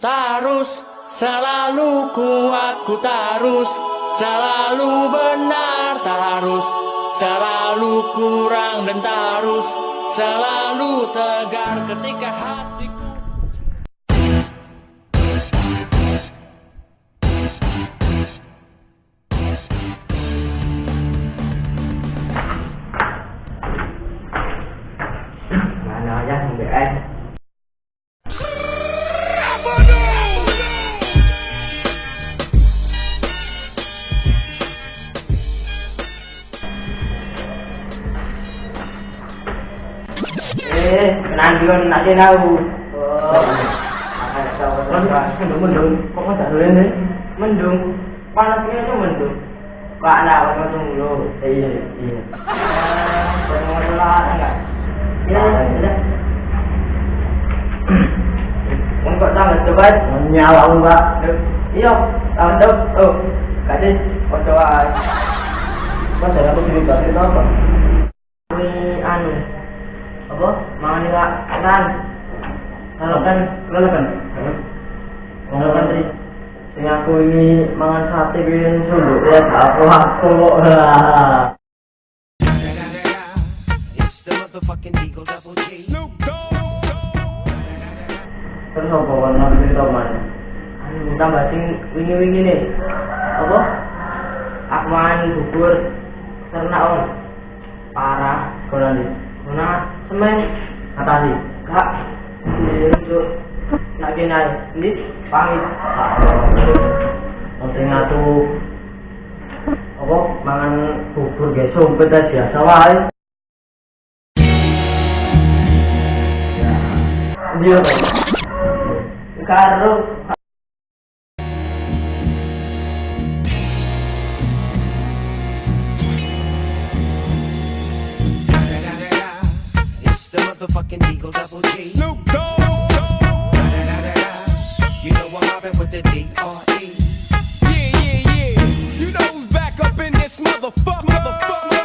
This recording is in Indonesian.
Tarus selalu kuat, ku tarus selalu benar, tarus selalu kurang dan tarus selalu tegar ketika hatiku. Mana aja BS. Nanti nanti tahu. Mendung, kok nggak dulu ini? Mendung, panasnya itu mendung. Pak nak langsung dulu. Iya. Bermasalah enggak? Iya. Untuk tahu coba nyala enggak? Iya, tahu tuh. Kasih coba. Mas ada aku pilih baterai apa? Ini anu. Apa? Mangan enggak? Kan tadi. Sing aku ini mangan sate bin sunduk ya aku. Terus apa warna cerita mana? Anu tambah sing wingi-wingi nih. Apa? Aku mangan bubur ternak on. Parah kono Nah, semen atasi. Kak, dirujuk nak kenal. Ini pamit. Sing atu apa mangan bubur ge sumpet biasa wae. Ya. Dia karo motherfucking Eagle Double G. Snoop Dogg. You know I'm mobbing with the D.R.E. Yeah. You know who's back up in this motherfucker.